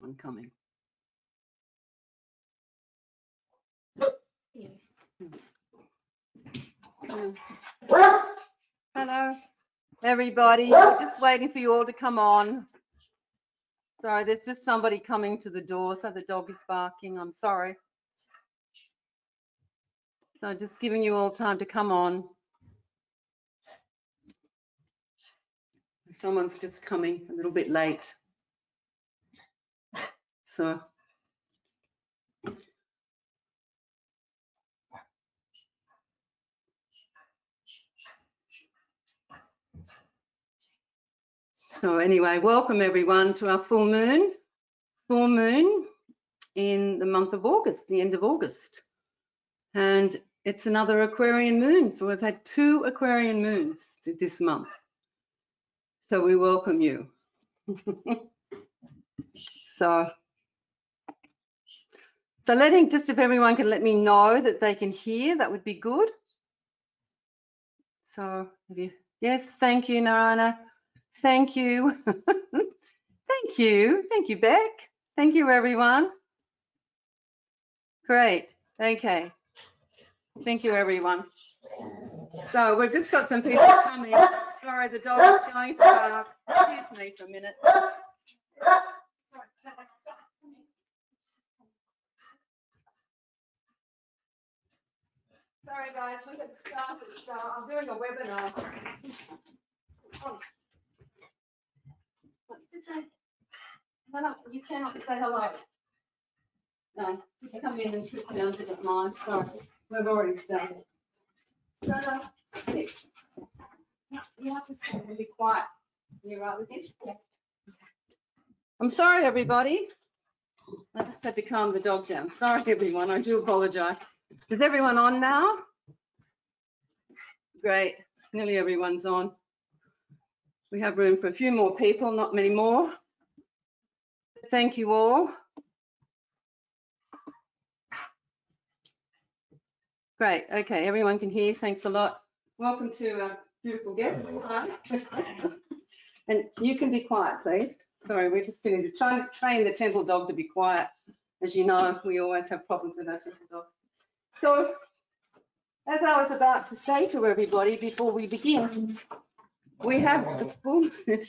one coming. Hello, everybody. We're just waiting for you all to come on. Sorry, there's just somebody coming to the door, so the dog is barking. I'm sorry. So just giving you all time to come on. Someone's just coming a little bit late. So anyway, welcome everyone to our full moon in the month of August, the end of August. And it's another Aquarian moon. So we've had 2 Aquarian moons this month. So we welcome you. So letting, just if everyone can let me know that they can hear, that would be good. So yes, thank you, Narana. Thank you. Thank you. Thank you, Beck. Thank you, everyone. Great. Okay. Thank you, everyone. So we've just got some people coming. Sorry, the dog is going to bark. Excuse me for a minute. Sorry, guys. We have started. So I'm doing a webinar. Oh. No, you cannot say hello. No, just come in and sit down to get mine. Sorry, we've already started. No, sit. No, you have to sit and be quiet. You're right with it? Yeah. I'm sorry, everybody. I just had to calm the dog down. Sorry, everyone. I do apologise. Is everyone on now? Great. Nearly everyone's on. We have room for a few more people, not many more. Thank you all. Great. Okay, everyone can hear. Thanks a lot. Welcome to our beautiful guest. And you can be quiet, please. Sorry, we're just going to try to train the temple dog to be quiet. As you know, we always have problems with our temple dog. So, as I was about to say to everybody before we begin, we have the full moon.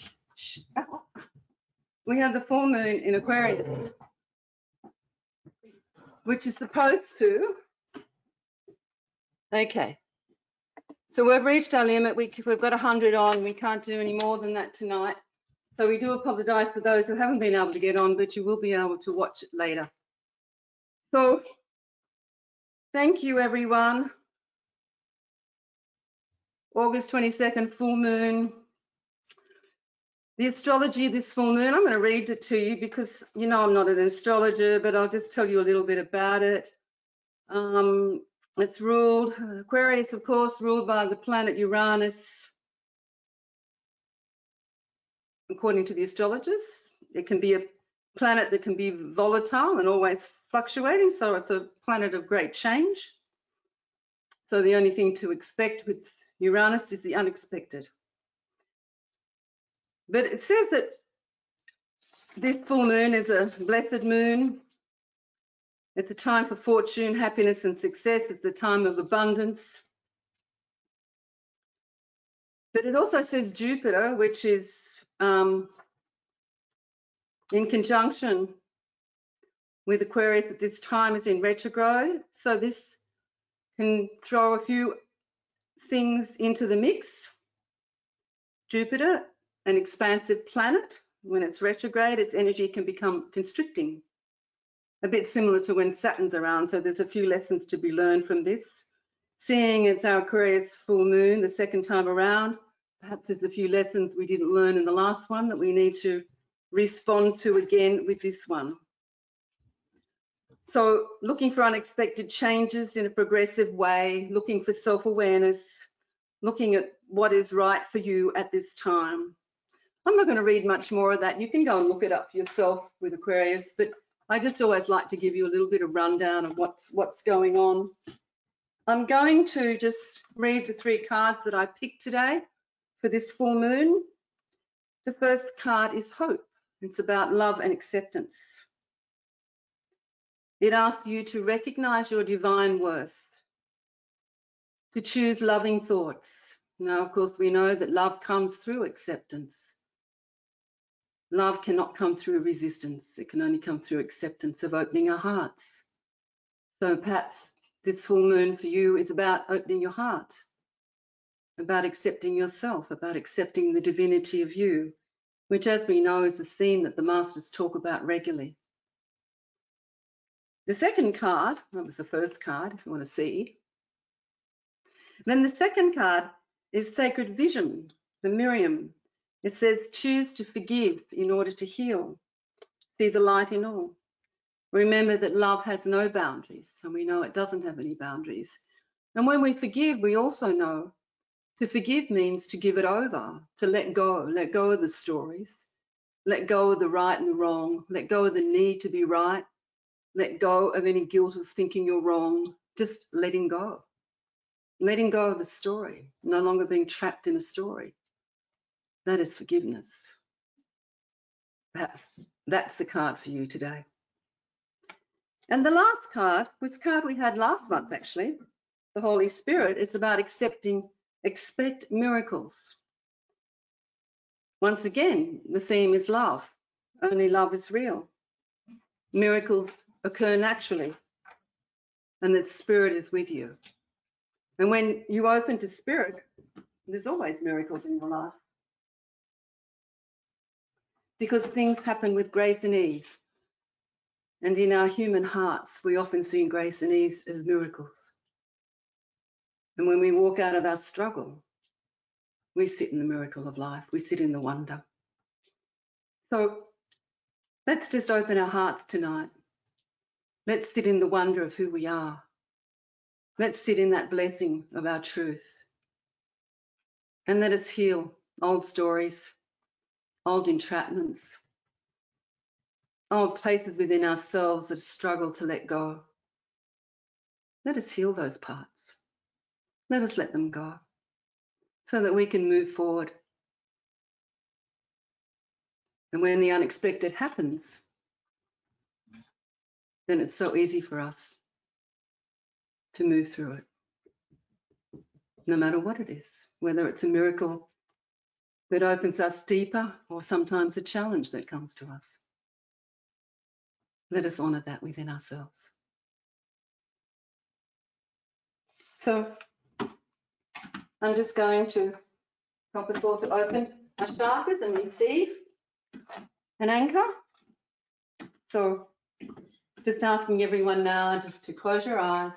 We have the full moon in Aquarius, which is supposed to. Okay. So we've reached our limit. We've got 100 on. We can't do any more than that tonight. So we do apologise for those who haven't been able to get on, but you will be able to watch it later. So thank you, everyone. August 22nd, full moon. The astrology of this full moon, I'm going to read it to you because, you know, I'm not an astrologer, but I'll just tell you a little bit about it. It's ruled, Aquarius, of course, ruled by the planet Uranus. According to the astrologers, it can be a planet that can be volatile and always fluctuating, so it's a planet of great change. So the only thing to expect with Uranus is the unexpected. But it says that this full moon is a blessed moon. It's a time for fortune, happiness, and success. It's a time of abundance. But it also says Jupiter, which is in conjunction with Aquarius at this time, is in retrograde. So this can throw a few things into the mix. Jupiter, an expansive planet, when it's retrograde, its energy can become constricting, a bit similar to when Saturn's around. So there's a few lessons to be learned from this. Seeing it's our Aquarius full moon the second time around, perhaps there's a few lessons we didn't learn in the last one that we need to respond to again with this one. So looking for unexpected changes in a progressive way, looking for self-awareness, looking at what is right for you at this time. I'm not going to read much more of that. You can go and look it up yourself with Aquarius, but I just always like to give you a little bit of rundown of what's going on. I'm going to just read the 3 cards that I picked today for this full moon. The first card is hope. It's about love and acceptance. It asks you to recognize your divine worth, to choose loving thoughts. Now, of course, we know that love comes through acceptance. Love cannot come through resistance. It can only come through acceptance of opening our hearts. So perhaps this full moon for you is about opening your heart, about accepting yourself, about accepting the divinity of you, which, as we know, is a theme that the masters talk about regularly. The second card, that was the first card, if you want to see. Then the second card is Sacred Vision, the Miriam. It says, choose to forgive in order to heal. See the light in all. Remember that love has no boundaries, and we know it doesn't have any boundaries. And when we forgive, we also know to forgive means to give it over, to let go of the stories, let go of the right and the wrong, let go of the need to be right, let go of any guilt of thinking you're wrong, just letting go of the story, no longer being trapped in a story. That is forgiveness. Perhaps that's the card for you today. And the last card was a card we had last month, actually, the Holy Spirit. It's about expect miracles. Once again, the theme is love. Only love is real. Miracles occur naturally, and that Spirit is with you. And when you open to Spirit, there's always miracles in your life. Because things happen with grace and ease. And in our human hearts, we often see grace and ease as miracles. And when we walk out of our struggle, we sit in the miracle of life. We sit in the wonder. So let's just open our hearts tonight. Let's sit in the wonder of who we are. Let's sit in that blessing of our truth. And let us heal old stories, old entrapments, old places within ourselves that struggle to let go. Let us heal those parts. Let us let them go so that we can move forward. And when the unexpected happens, then it's so easy for us to move through it, no matter what it is, whether it's a miracle that opens us deeper or sometimes a challenge that comes to us. Let us honour that within ourselves. So I'm just going to help us all to open our chakras and receive an anchor. So just asking everyone now just to close your eyes.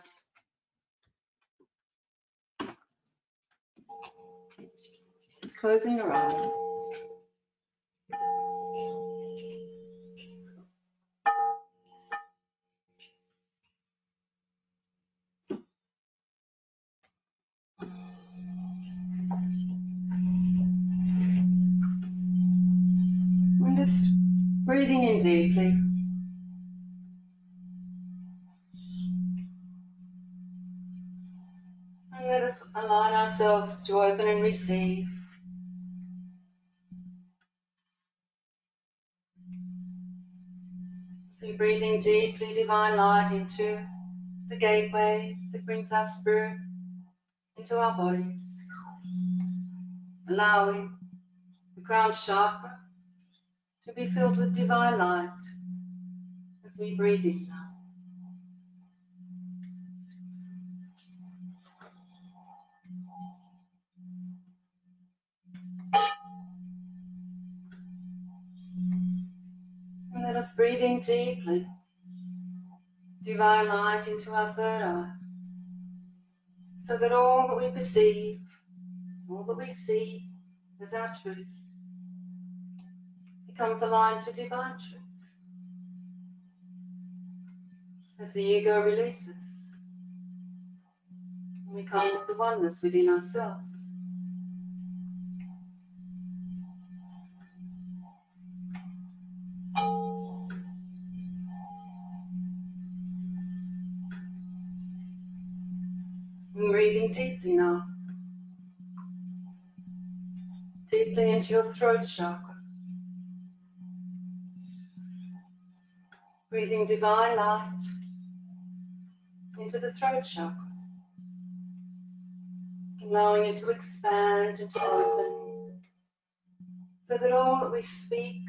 Just closing your eyes. And just breathing in deeply. And let us align ourselves to open and receive. So breathing deeply, divine light into the gateway that brings our spirit into our bodies. Allowing the crown chakra to be filled with divine light as we breathe in now. And let us breathe in deeply, divine light into our third eye, so that all that we perceive, all that we see as our truth, becomes aligned to divine truth. As the ego releases, we come with the oneness within ourselves. And breathing deeply now, deeply into your throat chakra. Breathing divine light into the throat chakra, allowing it to expand and to open, so that all that we speak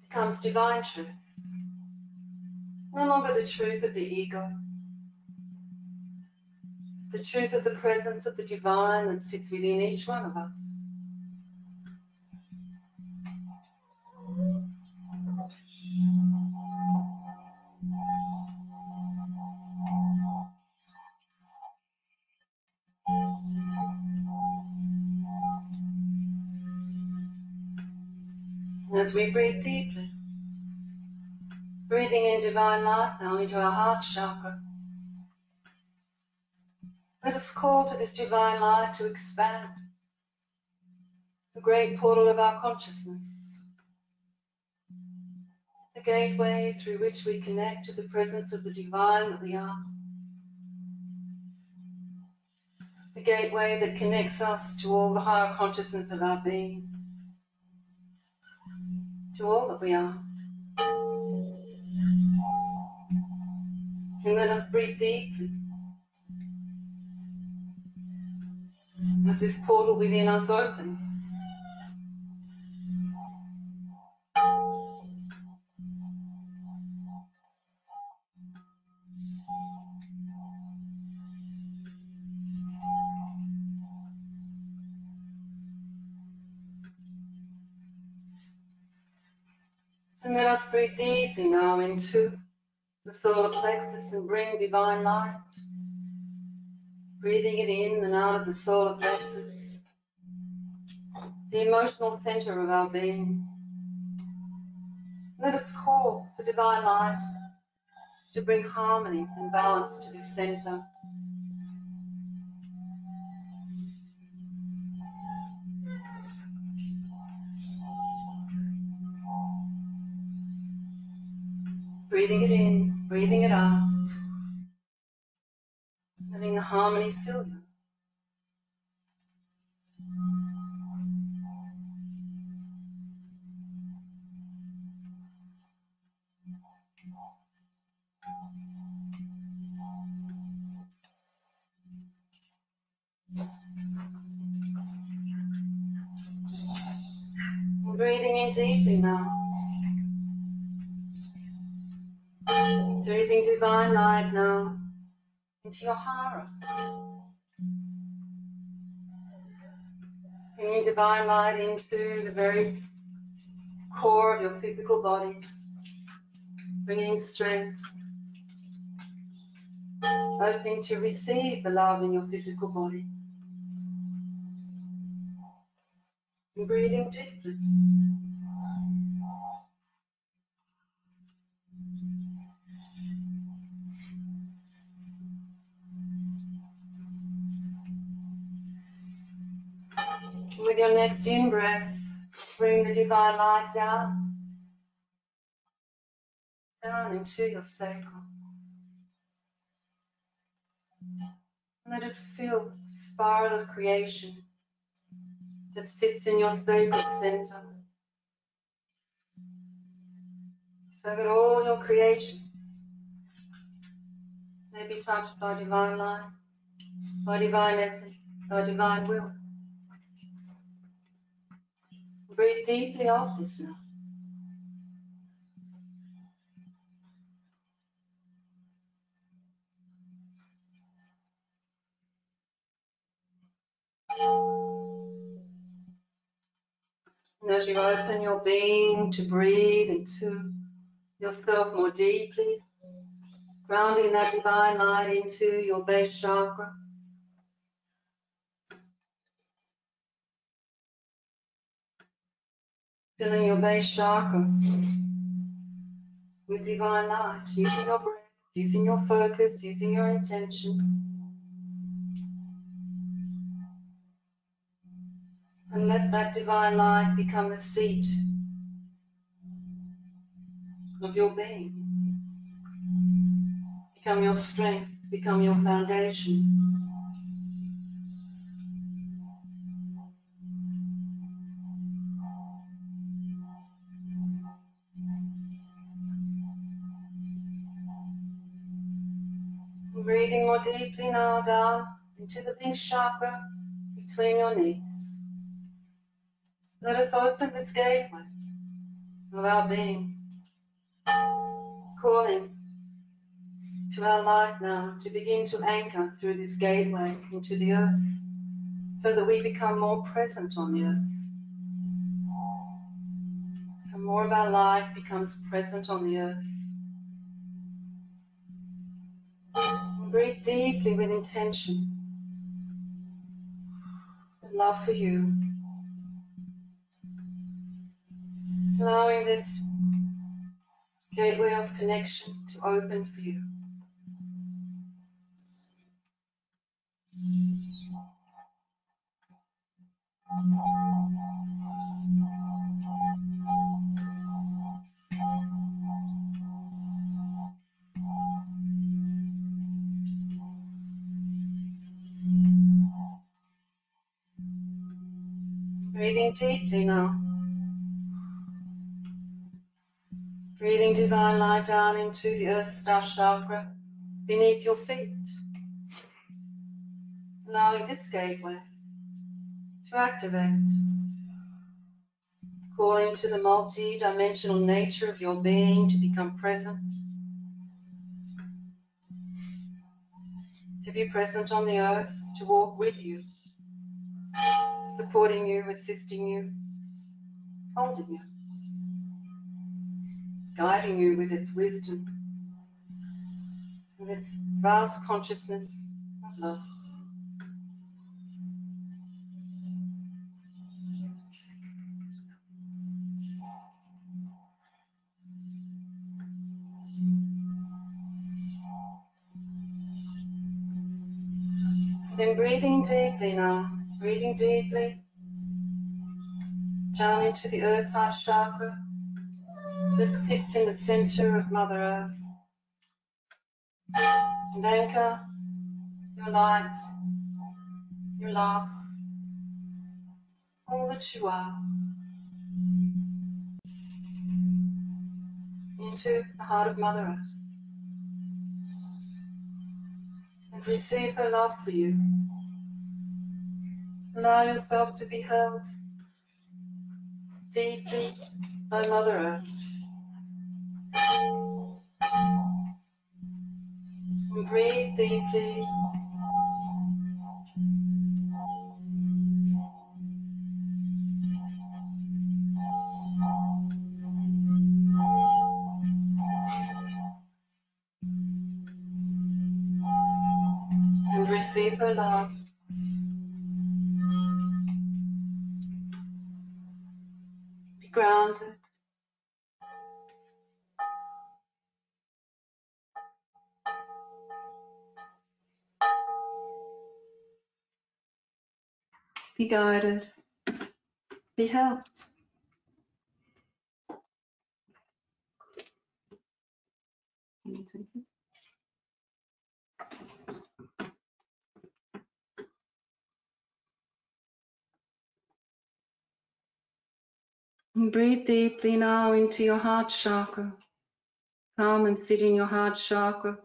becomes divine truth, no longer the truth of the ego, the truth of the presence of the divine that sits within each one of us. And as we breathe deeply, breathing in divine life now into our heart chakra, let us call to this divine light to expand the great portal of our consciousness, the gateway through which we connect to the presence of the divine that we are, the gateway that connects us to all the higher consciousness of our being, to all that we are. And let us breathe deeply as this portal within us opens. And let us breathe deeply now into the solar plexus and bring divine light, breathing it in and out of the solar plexus, the emotional center of our being. Let us call for divine light to bring harmony and balance to this center. Breathing it in, breathing it out, letting the harmony fill you. And breathing in deeply now. Breathing divine light now into your hara. Bringing divine light into the very core of your physical body, bringing strength, opening to receive the love in your physical body. And breathing deeply. With your next in-breath, bring the divine light down into your sacral. Let it fill the spiral of creation that sits in your sacral center, so that all your creations may be touched by divine light, by divine essence, by divine will. Breathe deeply of this now. And as you open your being to breathe into yourself more deeply, grounding that divine light into your base chakra, filling your base chakra with divine light, using your breath, using your focus, using your intention. And let that divine light become the seat of your being, become your strength, become your foundation. Breathing more deeply now down into the link chakra between your knees. Let us open this gateway of our being, calling to our light now to begin to anchor through this gateway into the earth so that we become more present on the earth. So more of our light becomes present on the earth. And breathe deeply with intention and love for you. Allowing this gateway of connection to open for you. Breathing deeply now. Breathing divine light down into the earth star chakra beneath your feet. Allowing this gateway to activate. Calling to the multi-dimensional nature of your being to become present. To be present on the earth, to walk with you, supporting you, assisting you, holding you, guiding you with its wisdom, with its vast consciousness of love. Then breathing deeply now, breathing deeply down into the earth heart chakra that sits in the center of Mother Earth. And anchor your light, your love, all that you are, into the heart of Mother Earth. And receive her love for you. Allow yourself to be held deeply by Mother Earth. And breathe deeply. And receive her love. Be grounded. Be guided. Be helped. And breathe deeply now into your heart chakra. Come and sit in your heart chakra.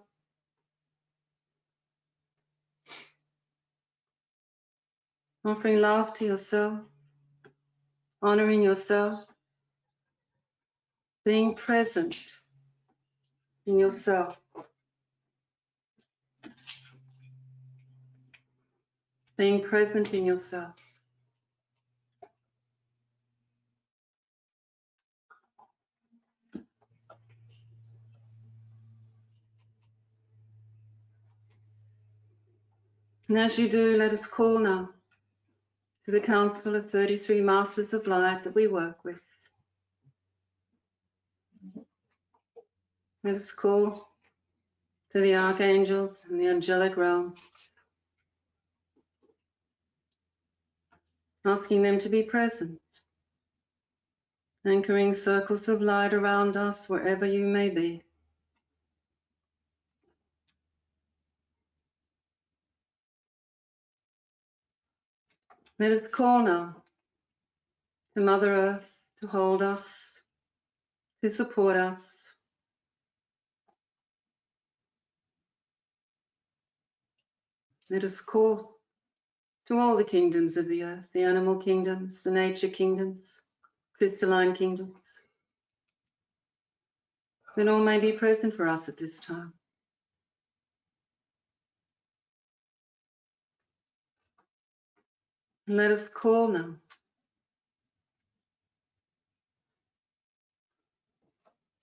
Offering love to yourself, honoring yourself, being present in yourself. Being present in yourself. And as you do, let us call now to the Council of 33 Masters of Light that we work with. Let us call to the archangels and the angelic realm, asking them to be present, anchoring circles of light around us wherever you may be. Let us call now to Mother Earth to hold us, to support us, Let us call to all the kingdoms of the earth, the animal kingdoms, the nature kingdoms, crystalline kingdoms, that all may be present for us at this time. And let us call now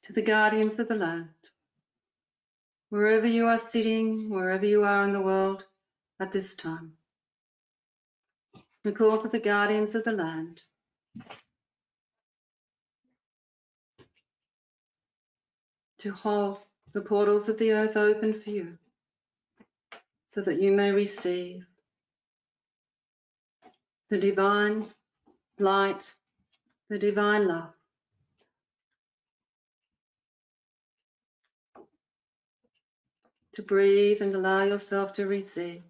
to the guardians of the land, wherever you are sitting, wherever you are in the world at this time. We call to the guardians of the land to hold the portals of the earth open for you, so that you may receive the divine light, the divine love. To breathe and allow yourself to receive.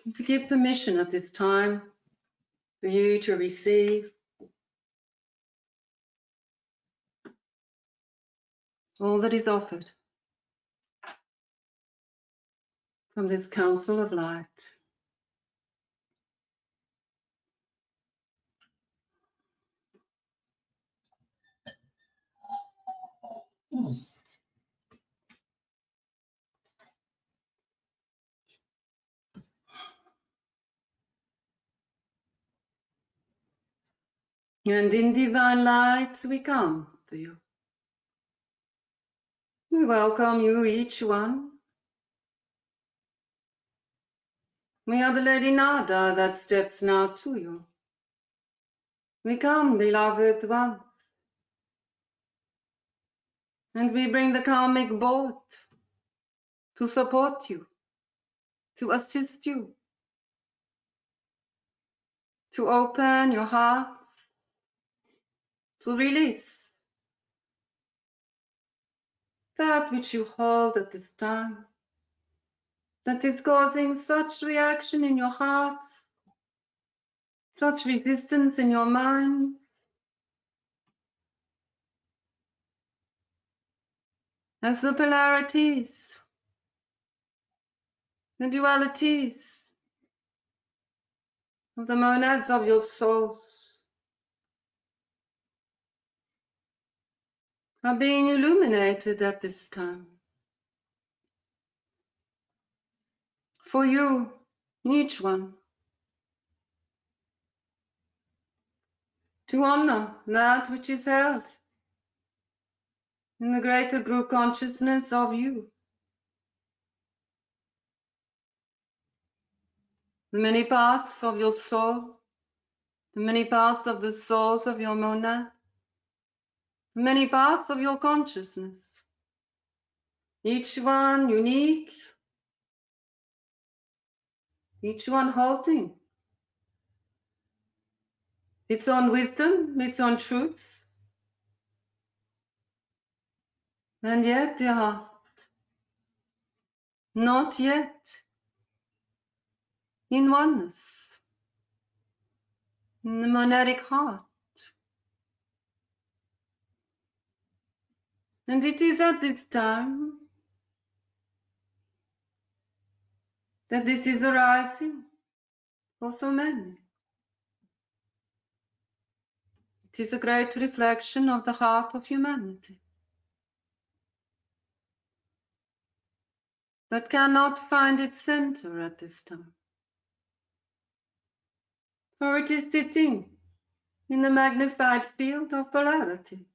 And to give permission at this time for you to receive all that is offered from this council of light. And in divine light we come to you. We welcome you, each one. We are the Lady Nada that steps now to you. We come, beloved ones, and we bring the karmic boat to support you, to assist you, to open your hearts, to release that which you hold at this time, that is causing such reaction in your hearts, such resistance in your minds. As the polarities, the dualities of the monads of your souls are being illuminated at this time. For you, each one, to honor that which is held in the greater group consciousness of you. The many parts of your soul, the many parts of the souls of your monad, the many parts of your consciousness, each one unique, each one holding its own wisdom, its own truth, and yet, dear heart, not yet in oneness, in the monadic heart. And it is at this time that this is arising for so many. It is a great reflection of the heart of humanity that cannot find its center at this time. For it is sitting in the magnified field of polarity,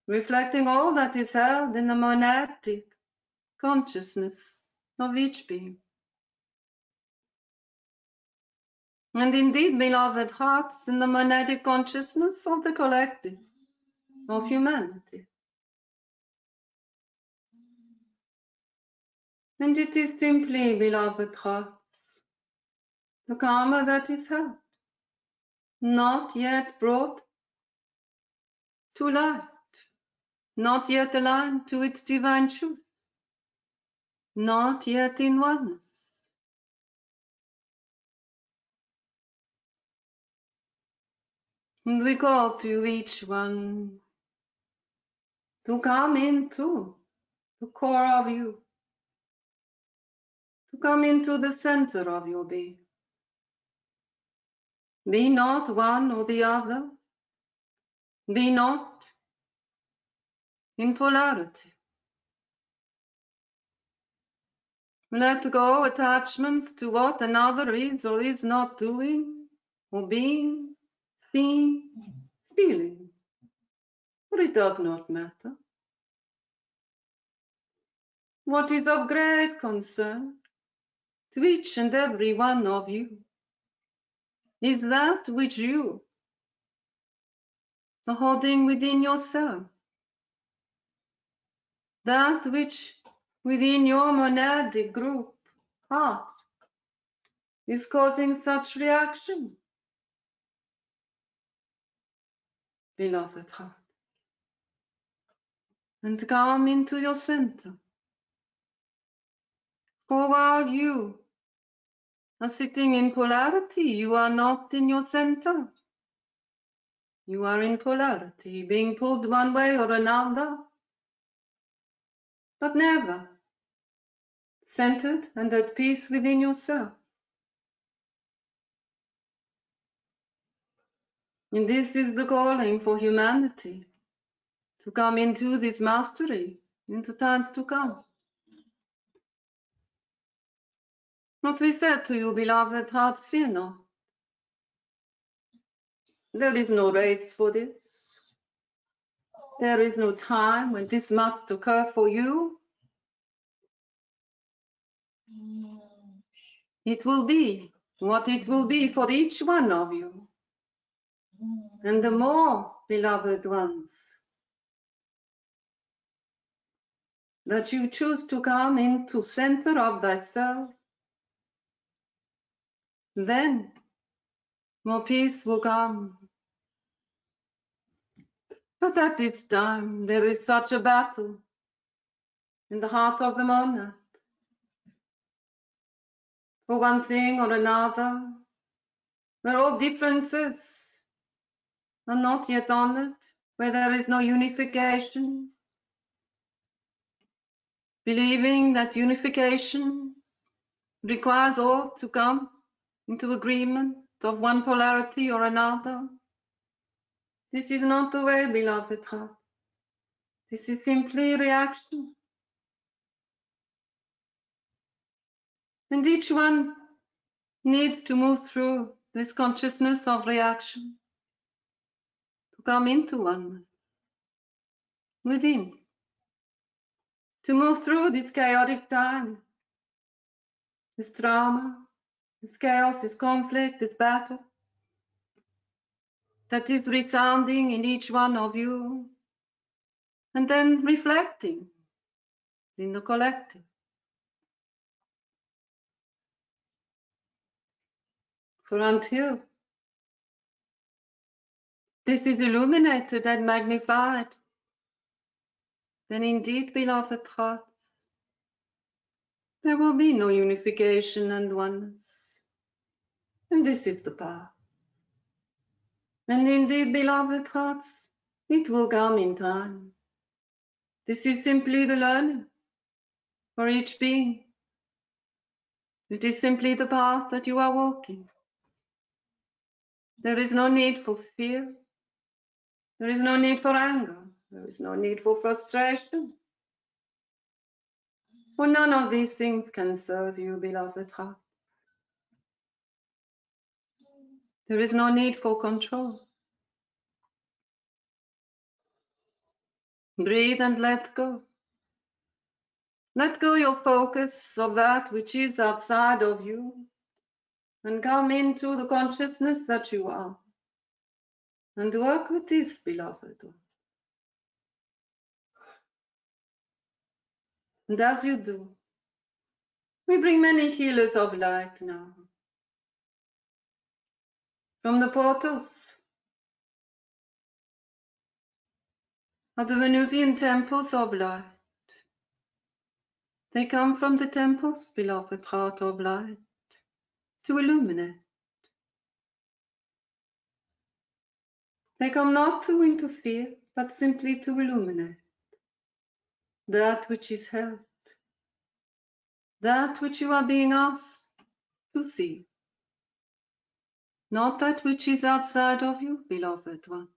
reflecting all that is held in the monadic consciousness of each being. And indeed, beloved hearts, in the monadic consciousness of the collective, of humanity. And it is simply, beloved hearts, the karma that is held, not yet brought to light, not yet aligned to its divine truth, not yet in oneness. And we call to each one to come into the core of you, to come into the center of your being. Be not one or the other. Be not in polarity. Let go attachments to what another is or is not doing, or being, seeing, feeling, for it does not matter. What is of great concern to each and every one of you is that which you are holding within yourself, that which within your monadic group, heart, is causing such reaction. Beloved heart, and come into your center. For while you are sitting in polarity, you are not in your center. You are in polarity, being pulled one way or another, but never centered and at peace within yourself. And this is the calling for humanity, to come into this mastery into times to come. What we said to you, beloved hearts, fear not. There is no race for this. There is no time when this must occur for you. It will be what it will be for each one of you. And the more, beloved ones, that you choose to come into center of thyself, then more peace will come. But at this time, there is such a battle in the heart of the monad. For one thing or another, where all differences are not yet honored, where there is no unification, believing that unification requires all to come into agreement of one polarity or another. This is not the way, beloved hearts. This is simply reaction. And each one needs to move through this consciousness of reaction to come into oneness within, to move through this chaotic time, this trauma, this chaos, this conflict, this battle that is resounding in each one of you, and then reflecting in the collective. For until this is illuminated and magnified, then indeed, beloved hearts, there will be no unification and oneness. And this is the path. And indeed, beloved hearts, it will come in time. This is simply the learning for each being. It is simply the path that you are walking. There is no need for fear. There is no need for anger. There is no need for frustration. For none of these things can serve you, beloved heart. There is no need for control. Breathe and let go. Let go your focus of that which is outside of you and come into the consciousness that you are. And work with this, beloved one. And as you do, we bring many healers of light now. From the portals of the Venusian temples of light. They come from the temples, beloved heart of light, to illuminate. They come not to interfere, but simply to illuminate that which is held that which you are being asked to see, not that which is outside of you, beloved one,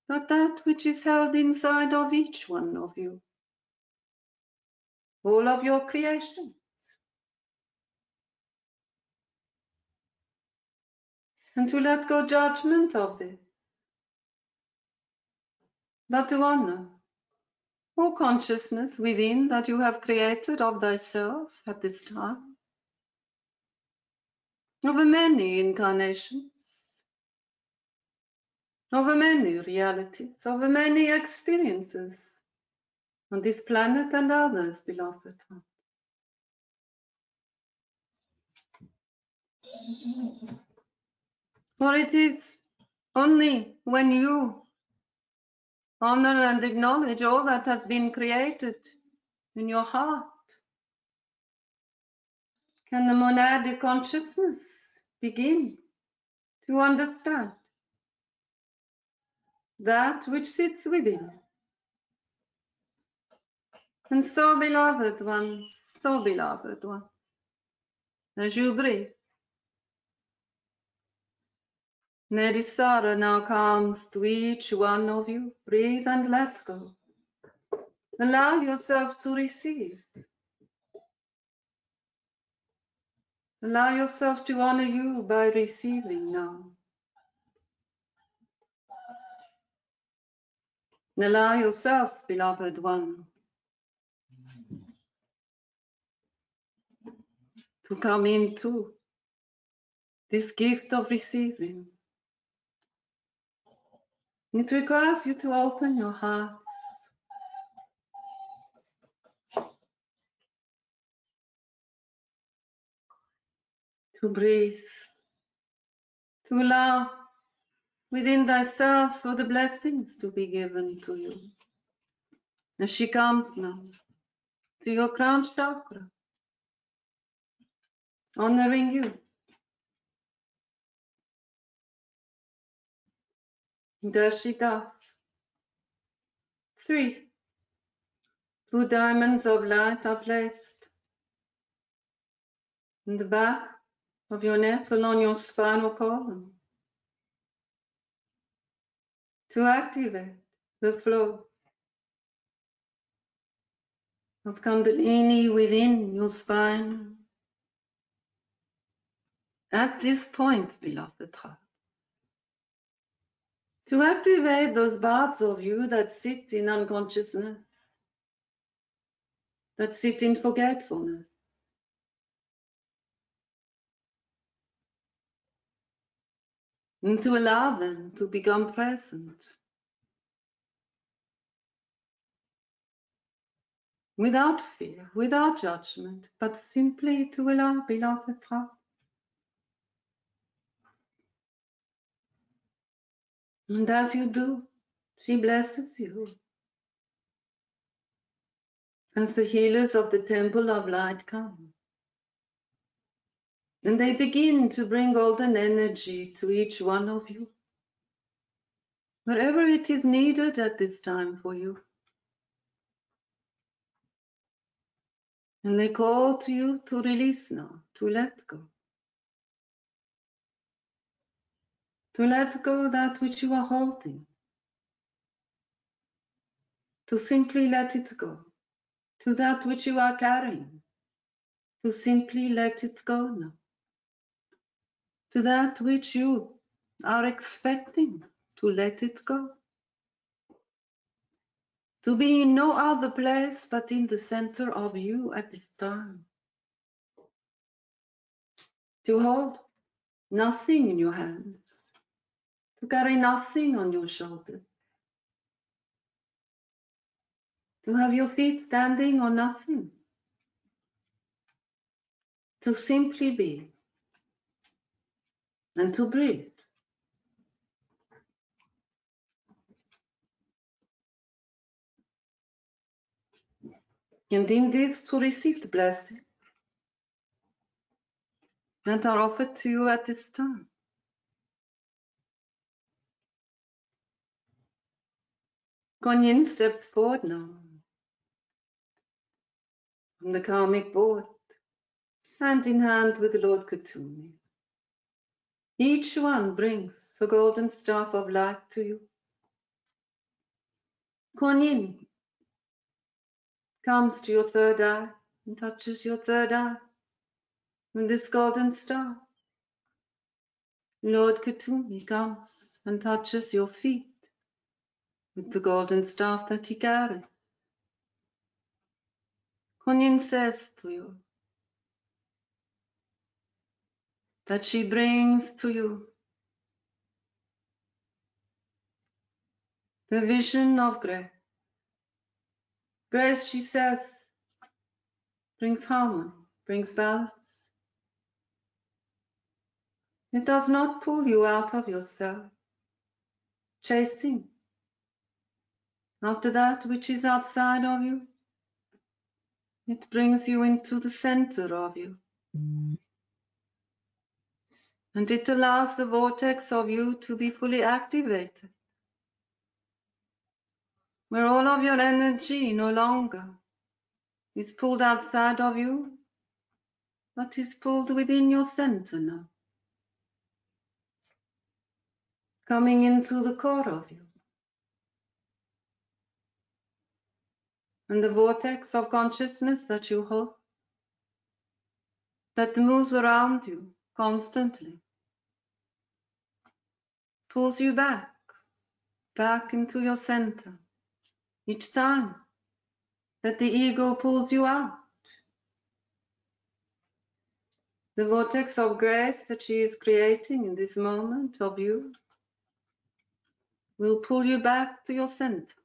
but that which is held inside of each one of you, all of your creation. And to let go judgment of this, but to honor all consciousness within that you have created of thyself at this time, over many incarnations, over many realities, over many experiences on this planet and others, beloved one. For it is only when you honor and acknowledge all that has been created in your heart can the monadic consciousness begin to understand that which sits within. And so, beloved one, as you breathe, Nedisara now comes to each one of you. Breathe and let go. Allow yourself to receive. Allow yourself to honor you by receiving now. And allow yourselves, beloved one, to come into this gift of receiving. It requires you to open your hearts, to breathe, to allow within thyself for the blessings to be given to you. As she comes now to your crown chakra, honoring you. And as she does, 3 2 diamonds of light are placed in the back of your neck along your spinal column to activate the flow of Kundalini within your spine. At this point, beloved heart, to activate those parts of you that sit in unconsciousness, that sit in forgetfulness. And to allow them to become present without fear, without judgment, but simply to allow, beloved heart. And as you do, she blesses you. As the healers of the Temple of Light come, and they begin to bring golden energy to each one of you, wherever it is needed at this time for you. And they call to you to release now, to let go. To let go that which you are holding. To simply let it go. To that which you are carrying. To simply let it go now. To that which you are expecting to let it go. To be in no other place but in the center of you at this time. To hold nothing in your hands. To carry nothing on your shoulders. To have your feet standing on nothing. To simply be. And to breathe. And in this to receive the blessings that are offered to you at this time. Kuan Yin steps forward now from the karmic board. hand in hand with Lord Kuthumi. Each one brings a golden staff of light to you. Kuan Yin comes to your third eye and touches your third eye with this golden staff. Lord Kuthumi comes and touches your feet with the golden staff that he carries. Kuan Yin says to you that she brings to you the vision of grace. Grace, she says, brings harmony, brings balance. It does not pull you out of yourself, chasing after that which is outside of you. It brings you into the center of you. And it allows the vortex of you to be fully activated, where all of your energy no longer is pulled outside of you, but is pulled within your center now, coming into the core of you. And the vortex of consciousness that you hold, that moves around you constantly, pulls you back into your center each time that the ego pulls you out. The vortex of grace that she is creating in this moment of you will pull you back to your center,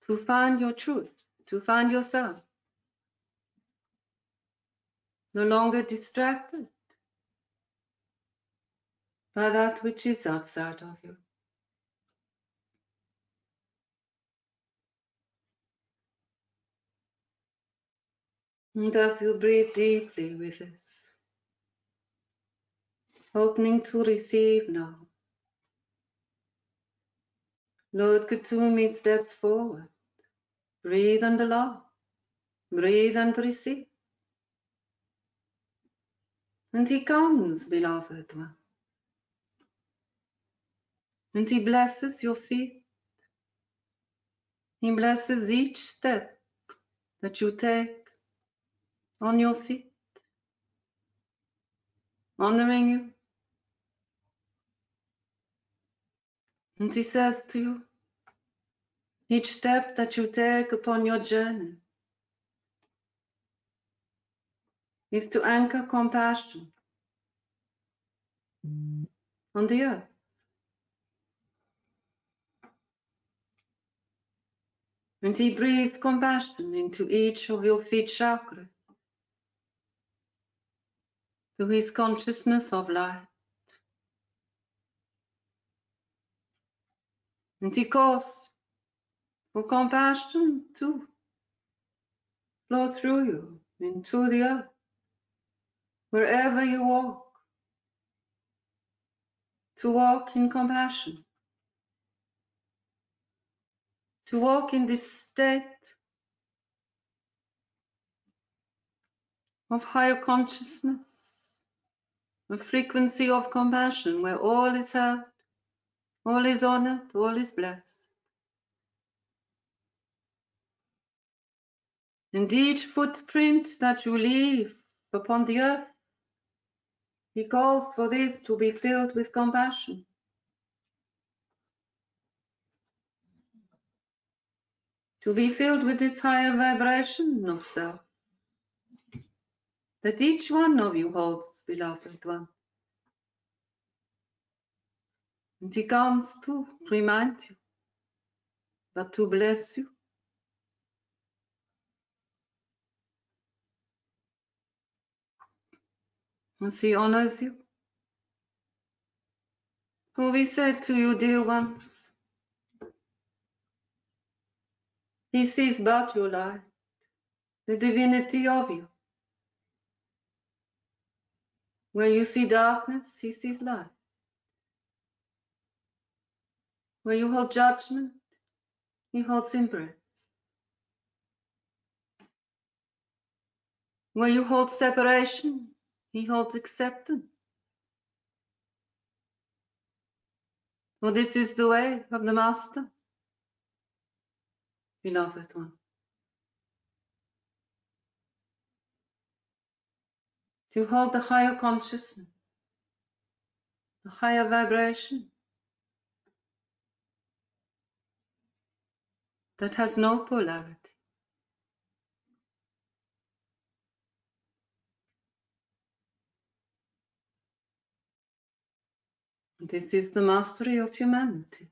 to find your truth, to find yourself, no longer distracted by that which is outside of you. And as you breathe deeply with this, opening to receive now, Lord Kuthumi steps forward. Breathe and allow. Breathe and receive. And he comes, beloved one. And he blesses your feet. He blesses each step that you take on your feet, honoring you. And he says to you, each step that you take upon your journey is to anchor compassion on the earth. And he breathes compassion into each of your feet chakras through his consciousness of light. And he calls for compassion to flow through you into the earth, wherever you walk, to walk in compassion, to walk in this state of higher consciousness, a frequency of compassion where all is held, all is honored, all is blessed. And each footprint that you leave upon the earth, he calls for this to be filled with compassion. To be filled with this higher vibration of self that each one of you holds, beloved one. And he comes to remind you, but to bless you. As he honors you. For we said to you, dear ones, he sees but your light, the divinity of you. Where you see darkness, he sees light. Where you hold judgment, he holds embrace. Where you hold separation, he holds acceptance. For this is the way of the Master, beloved one. To hold the higher consciousness, the higher vibration that has no polarity. This is the mastery of humanity.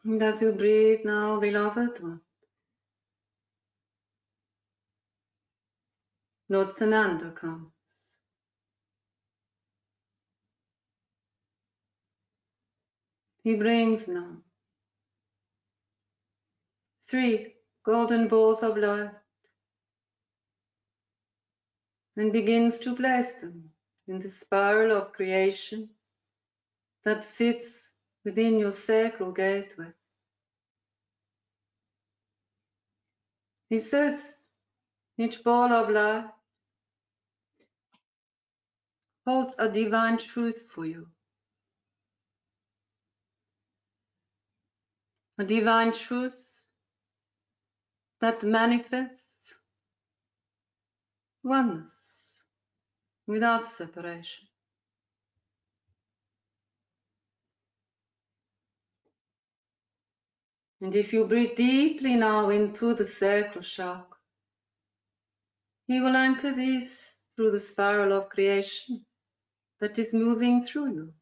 And as you breathe now, beloved one, Lord Sananda comes. He brings now 3 golden balls of light and begins to place them in the spiral of creation that sits within your sacral gateway. He says, each ball of light holds a divine truth for you. A divine truth that manifests oneness without separation. And if you breathe deeply now into the sacral chakra, he will anchor these through the spiral of creation that is moving through you,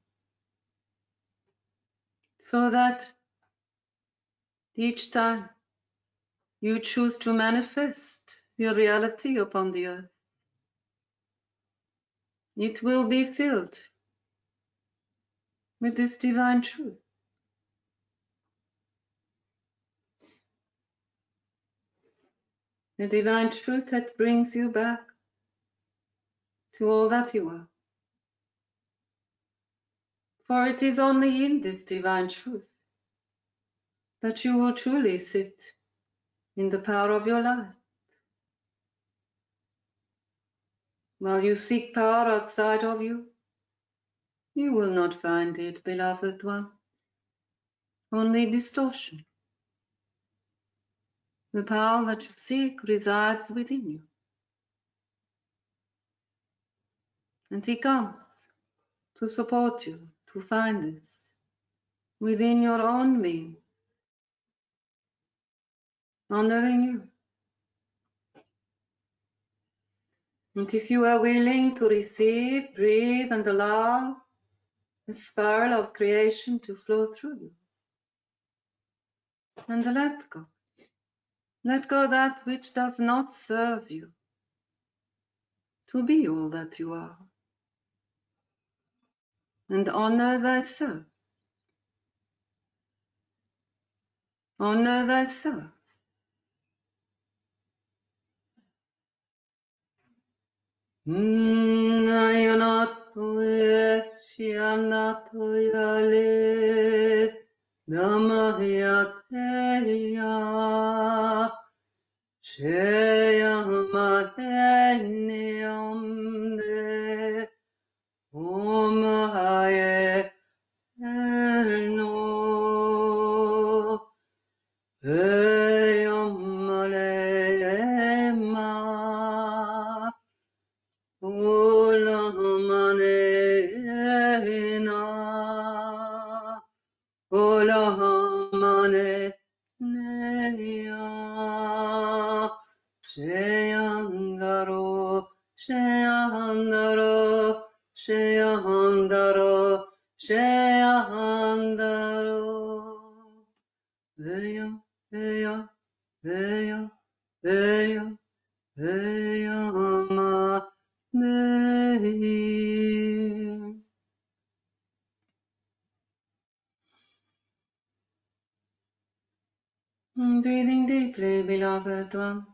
so that each time you choose to manifest your reality upon the earth, it will be filled with this divine truth. The divine truth that brings you back to all that you are. For it is only in this divine truth that you will truly sit in the power of your light. While you seek power outside of you, you will not find it, beloved one. Only distortion. The power that you seek resides within you. And he comes to support you to find this within your own being, honoring you. And if you are willing to receive, breathe, and allow the spiral of creation to flow through you, and let go. Let go that which does not serve you to be all that you are. And honor thyself. Honor thyself. Nayanatoye Shianatoyale Namayateya Sheyamatenyamde Omahaye Elno Eyamalema Olamanena Olamaneya Sheyandaro Sheyandaro Sheyandaro Sheyandaro Eya Eya Eya Eya Eyama Breathing deeply, beloved one,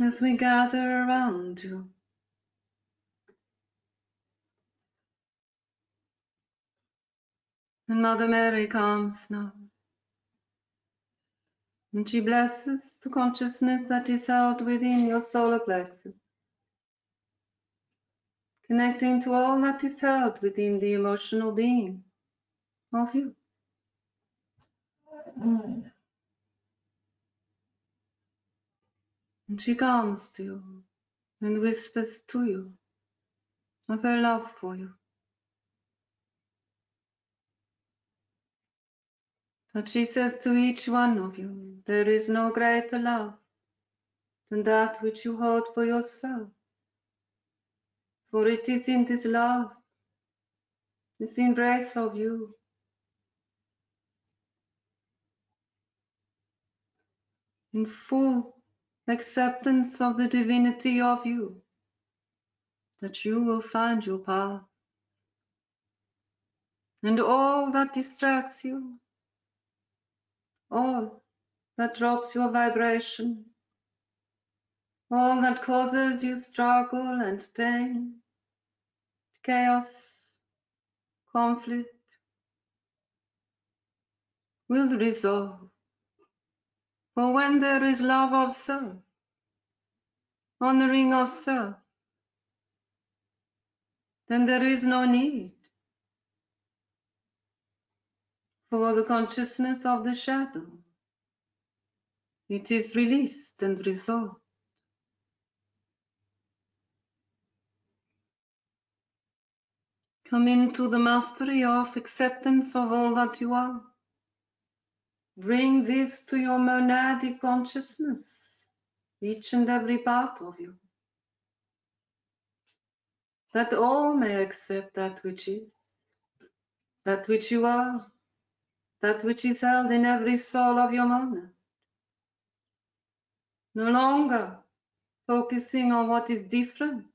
as we gather around you. And Mother Mary comes now. And she blesses the consciousness that is held within your solar plexus, connecting to all that is held within the emotional being of you. And she comes to you and whispers to you of her love for you. But she says to each one of you, there is no greater love than that which you hold for yourself. For it is in this love, this embrace of you, in full acceptance of the divinity of you, that you will find your path. And all that distracts you, all that drops your vibration, all that causes you struggle and pain, chaos, conflict, will resolve. For when there is love of self, honoring of self, then there is no need for the consciousness of the shadow. It is released and resolved. Come into the mastery of acceptance of all that you are. Bring this to your monadic consciousness, each and every part of you, that all may accept that which is, that which you are, that which is held in every soul of your monad. No longer focusing on what is different,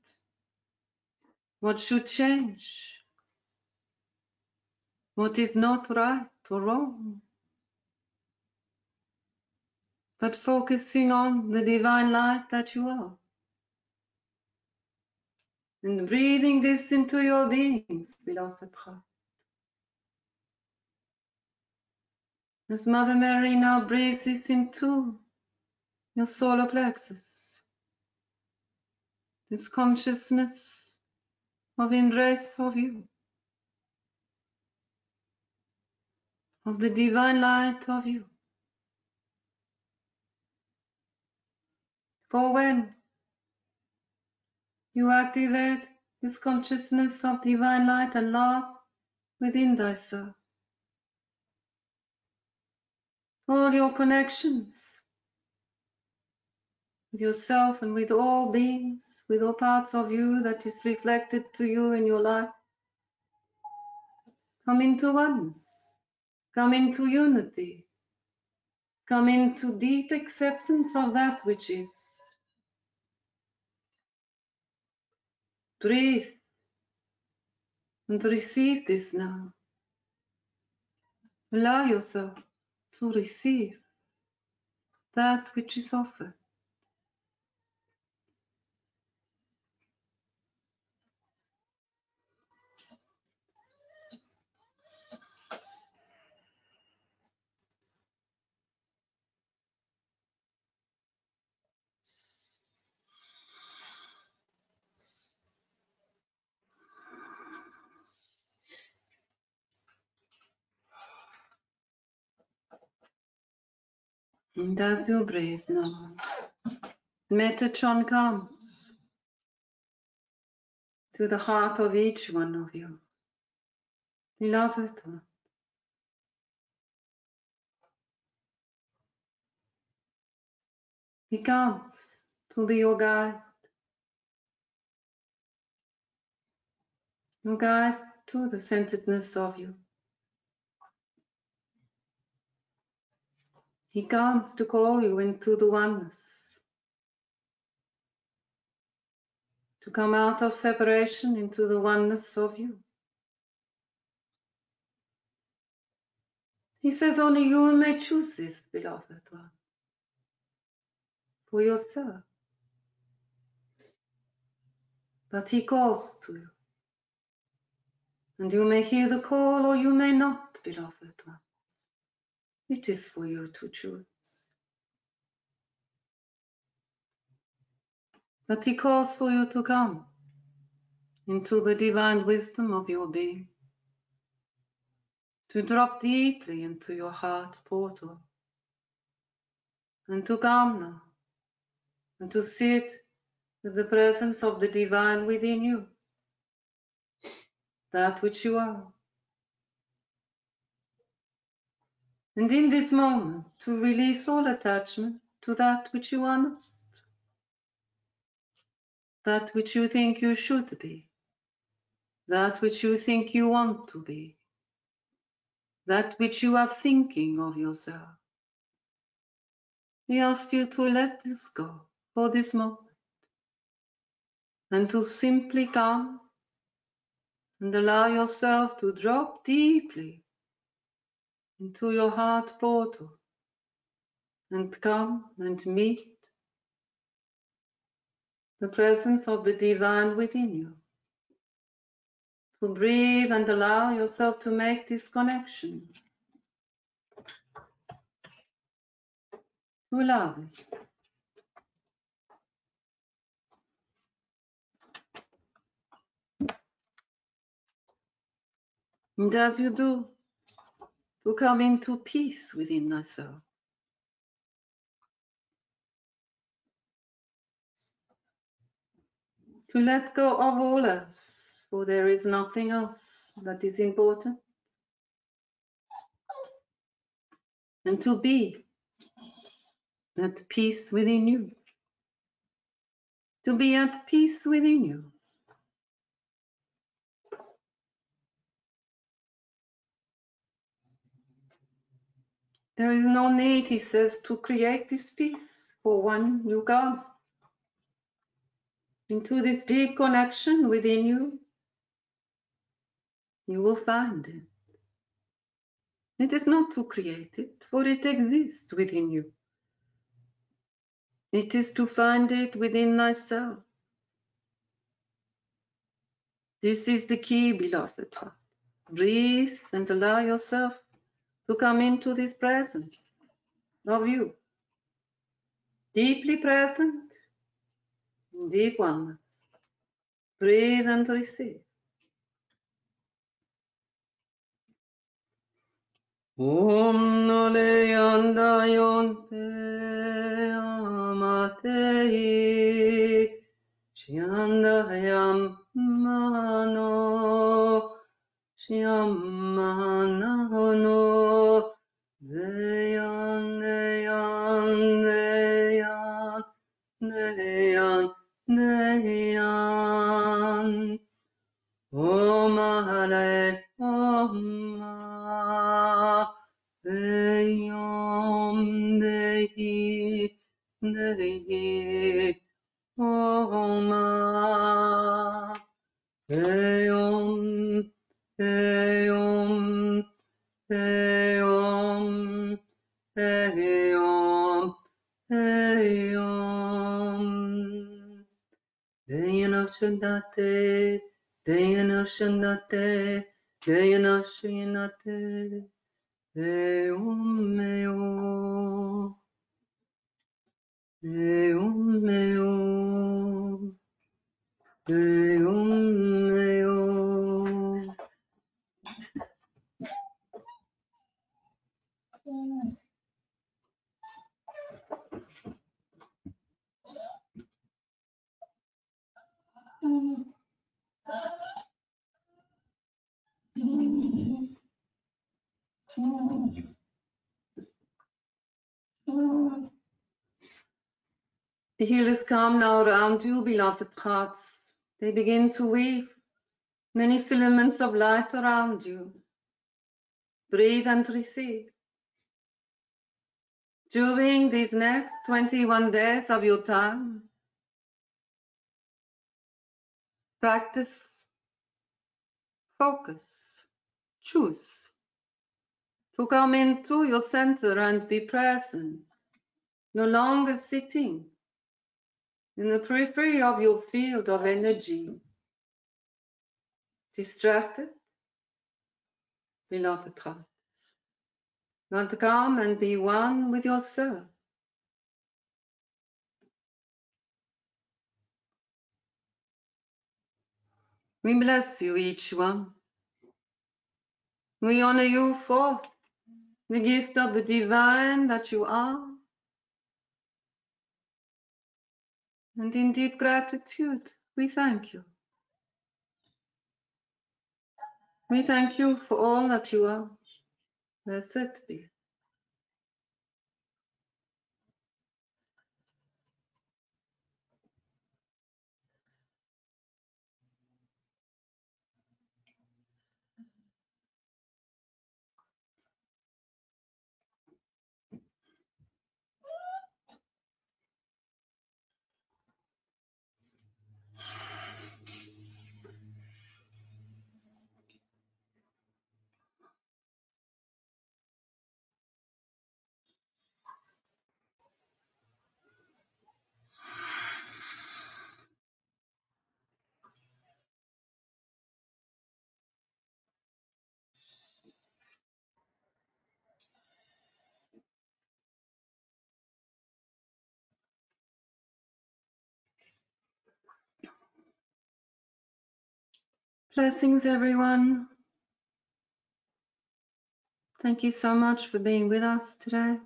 what should change, what is not right or wrong, but focusing on the divine light that you are. And breathing this into your beings, beloved heart. As Mother Mary now breathes this into your solar plexus, this consciousness of embrace of you, of the divine light of you. For when you activate this consciousness of divine light and love within thyself, all your connections with yourself and with all beings, with all parts of you that is reflected to you in your life, come into oneness, come into unity, come into deep acceptance of that which is. Breathe and receive this now. Allow yourself to receive that which is offered. And as you breathe now, Metatron comes to the heart of each one of you. Beloved one, he comes to be your guide to the centeredness of you. He comes to call you into the oneness, to come out of separation into the oneness of you. He says only you may choose this, beloved one, for yourself. But he calls to you And you may hear the call or you may not, beloved one. It is for you to choose. But he calls for you to come into the divine wisdom of your being, to drop deeply into your heart portal, and to come now, and to sit with the presence of the divine within you, that which you are. And in this moment, to release all attachment to that which you are not, that which you think you should be, that which you think you want to be, that which you are thinking of yourself. He asks you to let this go for this moment and to simply come and allow yourself to drop deeply into your heart portal and come and meet the presence of the divine within you. To breathe and allow yourself to make this connection. To allow it. And as you do, to come into peace within thyself. To let go of all else, for there is nothing else that is important. And to be at peace within you. To be at peace within you. There is no need, he says, to create this peace, for when you come into this deep connection within you, you will find it. It is not to create it, for it exists within you. It is to find it within thyself. This is the key, beloved heart. Breathe and allow yourself to come into this presence of you. Deeply present, in deep oneness. Breathe and receive. Om Nole Yanda Yonte Amatei Shianda Yam Mano Shiamano Deyan Deyan Deyan Deyan Deyan Om Ale Om Deyom Dehi Dehi Om Deyom Deyom Deyom Deyom Deyom Deyana Shandate Deyana Shandate Deyana Shandate Deyom Meo Deyom Meo Deyom Meo The healers come now around you, beloved hearts. They begin to weave many filaments of light around you. Breathe and receive. During these next 21 days of your time, practice, focus, choose to come into your center and be present, no longer sitting in the periphery of your field of energy, distracted, Vilotatra. Learn to come and be one with yourself. We bless you, each one. We honor you for the gift of the divine that you are. And in deep gratitude, we thank you. We thank you for all that you are. Blessed be. Blessings, everyone. Thank you so much for being with us today.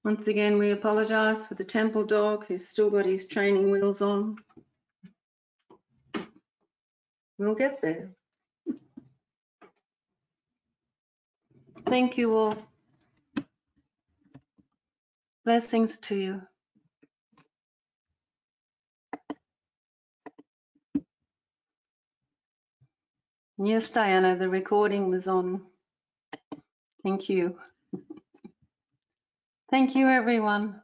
Once again, we apologize for the temple dog who's still got his training wheels on. We'll get there. Thank you all. Blessings to you. Yes, Diana, the recording was on. Thank you. Thank you, everyone.